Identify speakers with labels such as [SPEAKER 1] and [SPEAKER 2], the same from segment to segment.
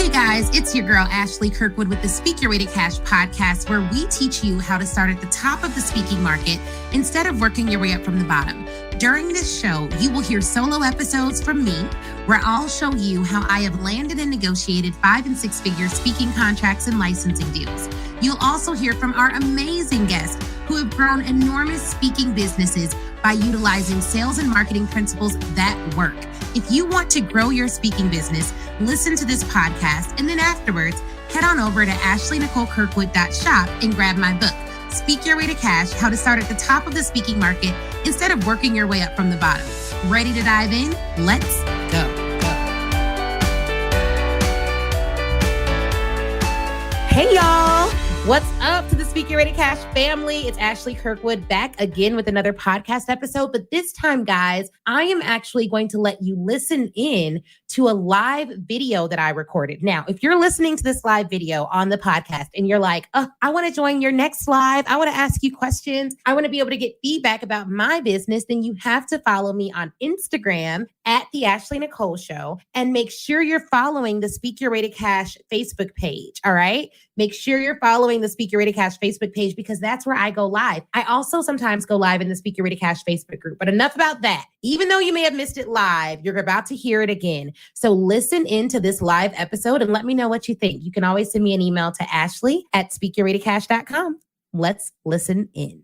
[SPEAKER 1] Hey guys, it's your girl Ashley Kirkwood with the Speak Your Way to Cash podcast, where we teach you how to start at the top of the speaking market instead of working your way up from the bottom. During this show, you will hear solo episodes from me, where I'll show you how I have landed and negotiated 5- and 6-figure speaking contracts and licensing deals. You'll also hear from our amazing guests who have grown enormous speaking businesses by utilizing sales and marketing principles that work. If you want to grow your speaking business, listen to this podcast, and then afterwards, head on over to ashleynicolekirkwood.shop and grab my book, Speak Your Way to Cash, How to Start at the Top of the Speaking Market instead of working your way up from the bottom. Ready to dive in? Let's go. Hey, y'all. What's up to the Speak Your Way to Cash family? It's Ashley Kirkwood back again with another podcast episode. But this time, guys, I am actually going to let you listen in to a live video that I recorded. Now, if you're listening to this live video on the podcast and you're like, oh, I want to join your next live, I want to ask you questions, I want to be able to get feedback about my business, then you have to follow me on Instagram at the Ashley Nicole Show, and make sure you're following the Speak Your Way to Cash Facebook page. All right. Make sure you're following the Speak Your Way to Cash Facebook page, because that's where I go live. I also sometimes go live in the Speak Your Way to Cash Facebook group, but enough about that. Even though you may have missed it live, you're about to hear it again. So listen into this live episode and let me know what you think. You can always send me an email to ashley@speakyourwaytocash.com. Let's listen in.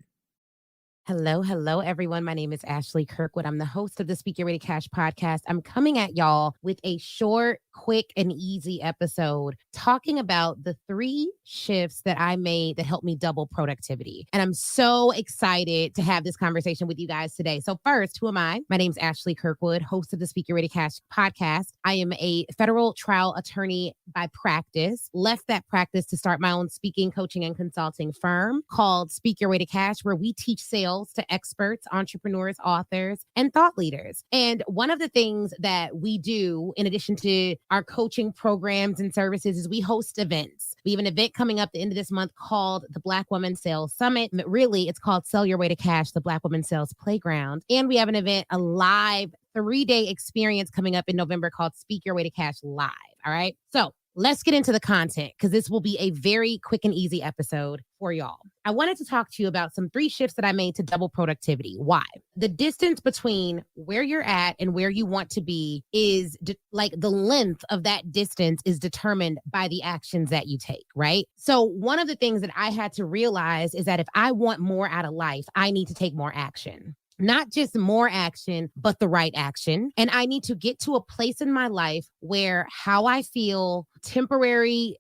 [SPEAKER 1] Hello, everyone. My name is Ashley Kirkwood. I'm the host of the Speak Your Way to Cash podcast. I'm coming at y'all with a short, quick, and easy episode talking about the 3 shifts that I made that helped me double productivity. And I'm so excited to have this conversation with you guys today. So first, who am I? My name is Ashley Kirkwood, host of the Speak Your Way to Cash podcast. I am a federal trial attorney by practice. Left that practice to start my own speaking, coaching, and consulting firm called Speak Your Way to Cash, where we teach sales to experts, entrepreneurs, authors, and thought leaders. And one of the things that we do, in addition to our coaching programs and services, is we host events. We have an event coming up at the end of this month called the Black Woman Sales Summit. Really, it's called Sell Your Way to Cash, the Black Woman Sales Playground. And we have an event, a live 3-day experience coming up in November called Speak Your Way to Cash Live. All right. So let's get into the content, because this will be a very quick and easy episode for y'all. I wanted to talk to you about some 3 shifts that I made to double productivity. Why? The distance between where you're at and where you want to be is like the length of that distance is determined by the actions that you take, right? So one of the things that I had to realize is that if I want more out of life, I need to take more action. Not just more action, but the right action. And I need to get to a place in my life where how I feel, temporary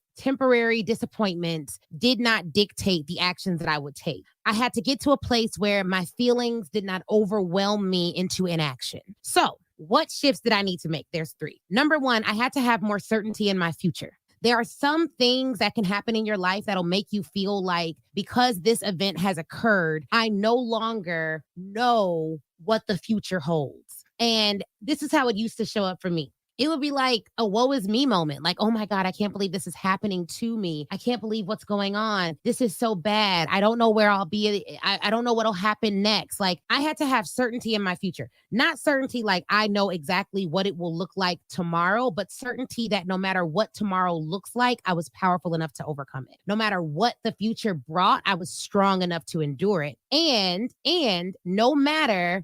[SPEAKER 1] disappointments did not dictate the actions that I would take. I had to get to a place where my feelings did not overwhelm me into inaction. So what shifts did I need to make? There's 3. Number 1, I had to have more certainty in my future. There are some things that can happen in your life that'll make you feel like, because this event has occurred, I no longer know what the future holds. And this is how it used to show up for me. It would be like a woe is me moment. Like, oh my God, I can't believe this is happening to me. I can't believe what's going on. This is so bad. I don't know where I'll be. I don't know what'll happen next. Like, I had to have certainty in my future. Not certainty like I know exactly what it will look like tomorrow, but certainty that no matter what tomorrow looks like, I was powerful enough to overcome it. No matter what the future brought, I was strong enough to endure it. And no matter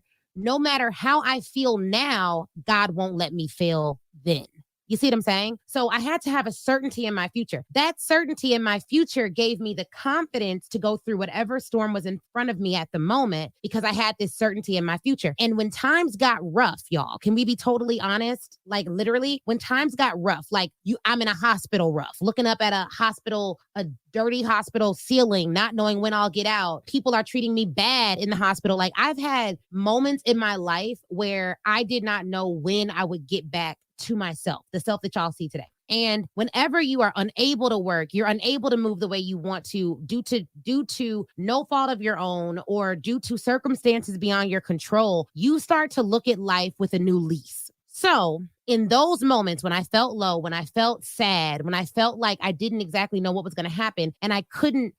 [SPEAKER 1] how I feel now, God won't let me fail then. You see what I'm saying? So I had to have a certainty in my future. That certainty in my future gave me the confidence to go through whatever storm was in front of me at the moment, because I had this certainty in my future. And when times got rough, y'all, can we be totally honest? Like literally, when times got rough, like I'm in a hospital rough, looking up at a dirty hospital ceiling, not knowing when I'll get out. People are treating me bad in the hospital. Like, I've had moments in my life where I did not know when I would get back to myself, the self that y'all see today. And whenever you are unable to work, you're unable to move the way you want to, due to no fault of your own or due to circumstances beyond your control, you start to look at life with a new lease. So in those moments when I felt low, when I felt sad, when I felt like I didn't exactly know what was going to happen and I couldn't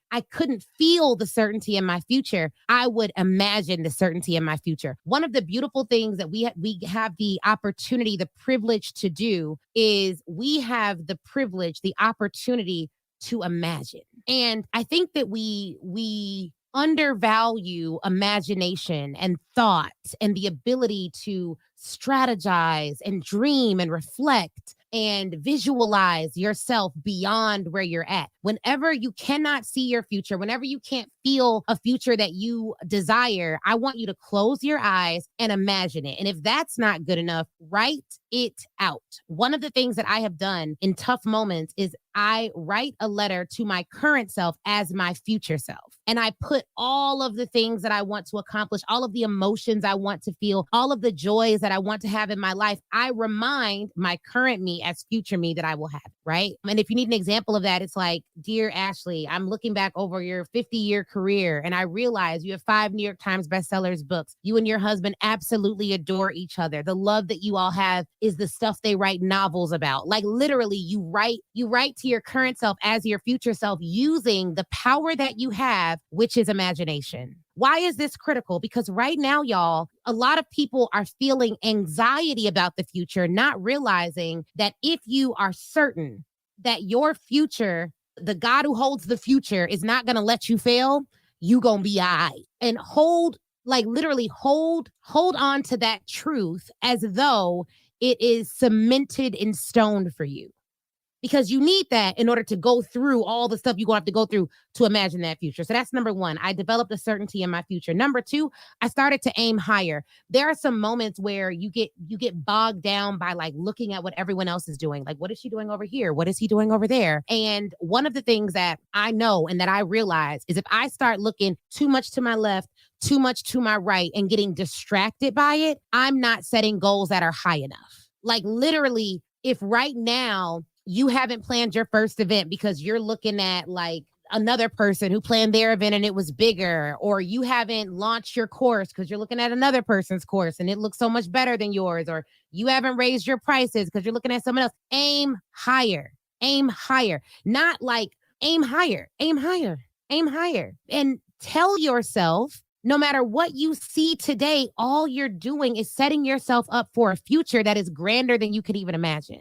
[SPEAKER 1] feel the certainty in my future, I would imagine the certainty in my future. One of the beautiful things that we have the opportunity, the privilege to do is we have the privilege, the opportunity to imagine. And I think that we undervalue imagination and thought and the ability to strategize and dream and reflect and visualize yourself beyond where you're at. Whenever you cannot see your future, whenever you can't feel a future that you desire, I want you to close your eyes and imagine it. And if that's not good enough, write it out. One of the things that I have done in tough moments is I write a letter to my current self as my future self. And I put all of the things that I want to accomplish, all of the emotions I want to feel, all of the joys that I want to have in my life. I remind my current me as future me that I will have, right? And if you need an example of that, it's like, dear Ashley, I'm looking back over your 50-year career and I realize you have 5 New York Times bestsellers books. You and your husband absolutely adore each other. The love that you all have is the stuff they write novels about. Like literally you write to your current self as your future self using the power that you have, which is imagination. Why is this critical? Because right now, y'all, a lot of people are feeling anxiety about the future, not realizing that if you are certain that your future, the God who holds the future is not going to let you fail, you going to be all right. And literally hold on to that truth as though it is cemented in stone for you. Because you need that in order to go through all the stuff you're going to have to go through to imagine that future. So that's number one. I developed a certainty in my future. Number two, I started to aim higher. There are some moments where you get bogged down by like looking at what everyone else is doing. Like, what is she doing over here? What is he doing over there? And one of the things that I know and that I realize is if I start looking too much to my left, too much to my right, and getting distracted by it, I'm not setting goals that are high enough. Like literally, if right now you haven't planned your first event because you're looking at like another person who planned their event and it was bigger, or you haven't launched your course because you're looking at another person's course and it looks so much better than yours, or you haven't raised your prices because you're looking at someone else, aim higher, not like aim higher, and tell yourself, no matter what you see today, all you're doing is setting yourself up for a future that is grander than you could even imagine.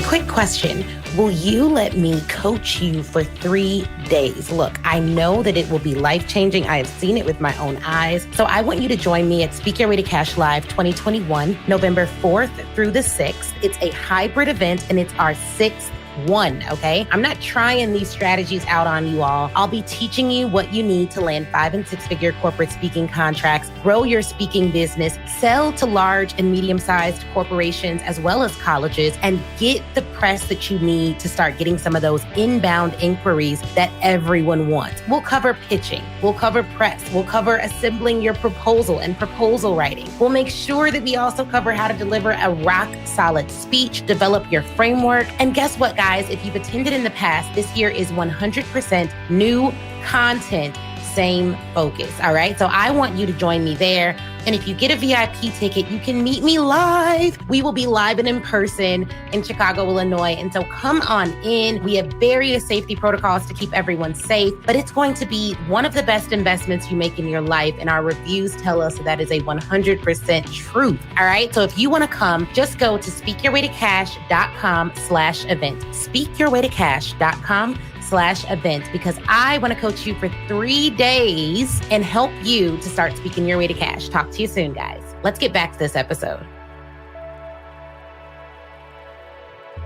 [SPEAKER 1] Quick question. Will you let me coach you for 3 days? Look, I know that it will be life-changing. I have seen it with my own eyes. So I want you to join me at Speak Your Way to Cash Live 2021, November 4th through the 6th. It's a hybrid event and it's our 6th one, okay? I'm not trying these strategies out on you all. I'll be teaching you what you need to land 5- and 6-figure corporate speaking contracts, grow your speaking business, sell to large and medium-sized corporations as well as colleges, and get the press that you need to start getting some of those inbound inquiries that everyone wants. We'll cover pitching. We'll cover press. We'll cover assembling your proposal and proposal writing. We'll make sure that we also cover how to deliver a rock-solid speech, develop your framework, and guess what, guys? If you've attended in the past, this year is 100% new content, same focus. All right. So I want you to join me there. And if you get a VIP ticket, you can meet me live. We will be live and in person in Chicago, Illinois. And so come on in. We have various safety protocols to keep everyone safe, but it's going to be one of the best investments you make in your life. And our reviews tell us that is a 100% truth. All right. So if you want to come, just go to speakyourwaytocash.com/event. Speakyourwaytocash.com/event, because I want to coach you for 3 days and help you to start speaking your way to cash. Talk to you soon, guys. Let's get back to this episode.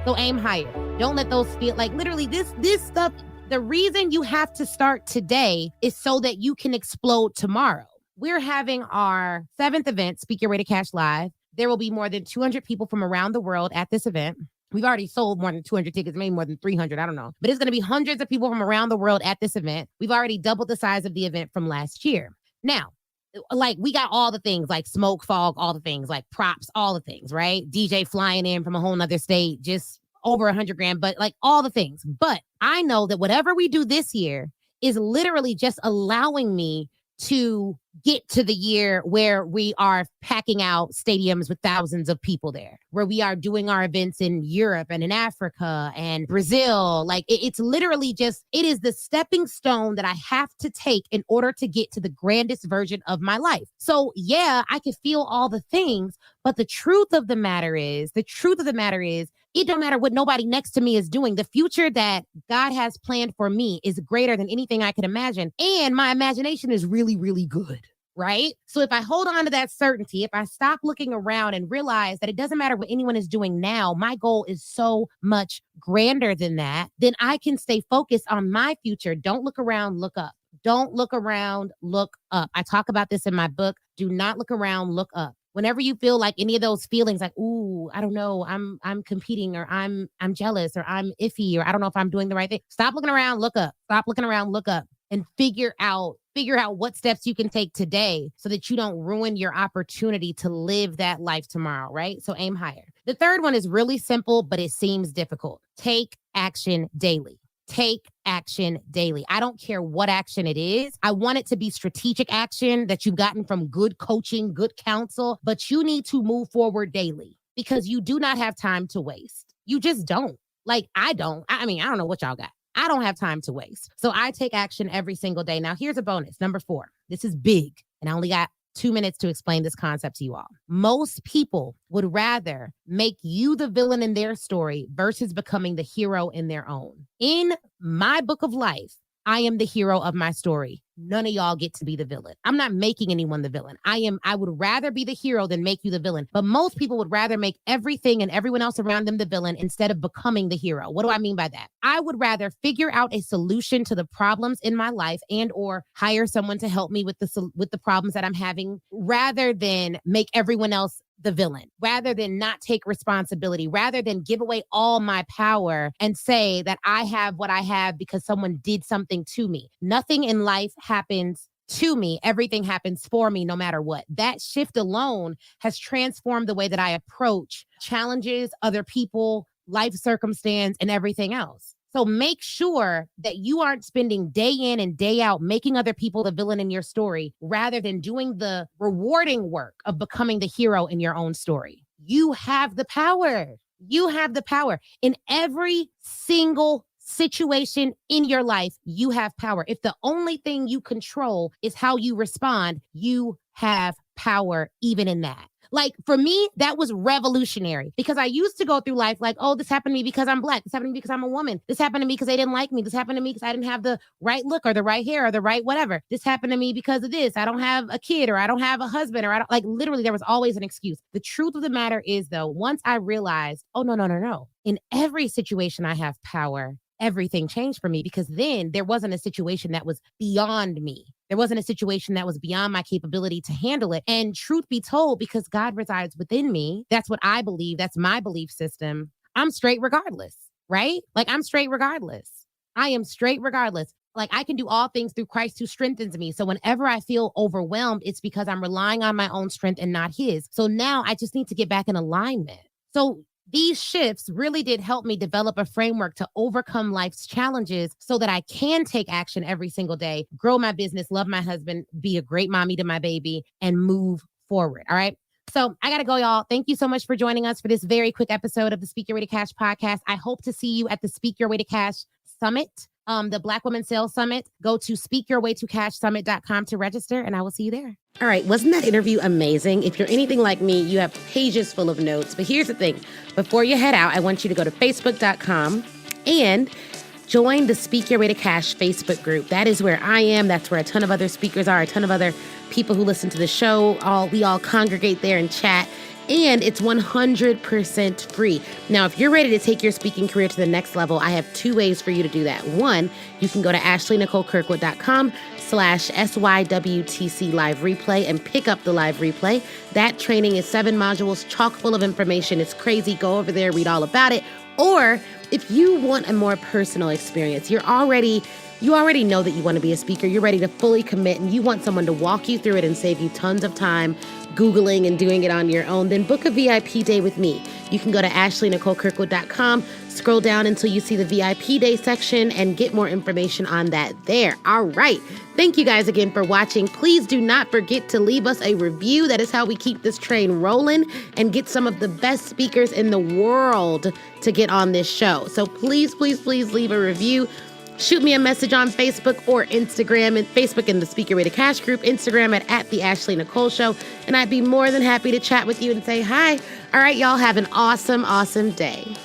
[SPEAKER 1] So aim higher. Don't let those feel like literally this stuff. The reason you have to start today is so that you can explode tomorrow. We're having our 7th event, Speak Your Way to Cash Live. There will be more than 200 people from around the world at this event. We've already sold more than 200 tickets, maybe more than 300. I don't know. But it's going to be hundreds of people from around the world at this event. We've already doubled the size of the event from last year. Now, like we got all the things like smoke, fog, all the things like props, all the things, right? DJ flying in from a whole nother state, just over $100,000, but like all the things. But I know that whatever we do this year is literally just allowing me to get to the year where we are packing out stadiums with thousands of people there, where we are doing our events in Europe and in Africa and Brazil. Like it's literally just, it is the stepping stone that I have to take in order to get to the grandest version of my life. So yeah, I can feel all the things, but the truth of the matter is, it don't matter what nobody next to me is doing. The future that God has planned for me is greater than anything I could imagine. And my imagination is really, really good, right? So if I hold on to that certainty, if I stop looking around and realize that it doesn't matter what anyone is doing now, my goal is so much grander than that, then I can stay focused on my future. Don't look around, look up. Don't look around, look up. I talk about this in my book. Do not look around, look up. Whenever you feel like any of those feelings like, ooh, I don't know, I'm competing, or I'm jealous, or I'm iffy, or I don't know if I'm doing the right thing. Stop looking around, look up. Stop looking around, look up, and figure out what steps you can take today so that you don't ruin your opportunity to live that life tomorrow, right? So aim higher. The third one is really simple, but it seems difficult. Take action daily. Take action daily. I don't care what action it is. I want it to be strategic action that you've gotten from good coaching, good counsel, but you need to move forward daily because you do not have time to waste. You just don't. Like I don't. I mean, I don't know what y'all got. I don't have time to waste. So I take action every single day. Now, here's a bonus. Number 4. This is big. And I only got 2 minutes to explain this concept to you all. Most people would rather make you the villain in their story versus becoming the hero in their own. In my book of life, I am the hero of my story. None of y'all get to be the villain. I'm not making anyone the villain. I would rather be the hero than make you the villain. But most people would rather make everything and everyone else around them the villain instead of becoming the hero. What do I mean by that? I would rather figure out a solution to the problems in my life and or hire someone to help me with the problems that I'm having rather than make everyone else the villain, rather than not take responsibility, rather than give away all my power and say that I have what I have because someone did something to me. Nothing in life happens to me. Everything happens for me, no matter what. That shift alone has transformed the way that I approach challenges, other people, life circumstance, and everything else. So make sure that you aren't spending day in and day out making other people the villain in your story rather than doing the rewarding work of becoming the hero in your own story. You have the power. You have the power. In every single situation in your life, you have power. If the only thing you control is how you respond, you have power even in that. Like for me, that was revolutionary because I used to go through life like, oh, this happened to me because I'm Black. This happened to me because I'm a woman. This happened to me because they didn't like me. This happened to me because I didn't have the right look or the right hair or the right whatever. This happened to me because of this. I don't have a kid or I don't have a husband or I don't like literally there was always an excuse. The truth of the matter is though, once I realized, oh, no. In every situation I have power. Everything changed for me because then there wasn't a situation that was beyond me. There wasn't a situation that was beyond my capability to handle it. And truth be told, because God resides within me, that's what I believe. That's my belief system. I'm straight regardless, right? Like I'm straight regardless. I am straight regardless. Like I can do all things through Christ who strengthens me. So whenever I feel overwhelmed, it's because I'm relying on my own strength and not his. So now I just need to get back in alignment. So these shifts really did help me develop a framework to overcome life's challenges so that I can take action every single day, grow my business, love my husband, be a great mommy to my baby, and move forward. All right. So I got to go, y'all. Thank you so much for joining us for this very quick episode of the Speak Your Way to Cash podcast. I hope to see you at the Speak Your Way to Cash Summit, the Black Women Sales Summit. Go to speakyourwaytocashsummit.com to register, and I will see you there. All right. Wasn't that interview amazing? If you're anything like me, you have pages full of notes. But here's the thing. Before you head out, I want you to go to facebook.com and join the Speak Your Way to Cash Facebook group. That is where I am. That's where a ton of other speakers are, a ton of other people who listen to the show. We all congregate there and chat. And it's 100% free. Now, if you're ready to take your speaking career to the next level, I have 2 ways for you to do that. One, you can go to ashleynicolekirkwood.com/SYWTC live replay and pick up the live replay. That training is 7 modules, chock full of information. It's crazy. Go over there, read all about it. Or if you want a more personal experience, you're already you already know that you want to be a speaker. You're ready to fully commit and you want someone to walk you through it and save you tons of time Googling and doing it on your own, then book a VIP day with me. You can go to ashleynicolekirkwood.com, scroll down until you see the VIP day section and get more information on that there. All right. Thank you guys again for watching. Please do not forget to leave us a review. That is how we keep this train rolling and get some of the best speakers in the world to get on this show. So please, please, please leave a review. Shoot me a message on Facebook or Instagram, and Facebook in the Speaker Ready Cash group, Instagram at the Ashley Nicole Show, and I'd be more than happy to chat with you and say hi. All right, y'all have an awesome, awesome day.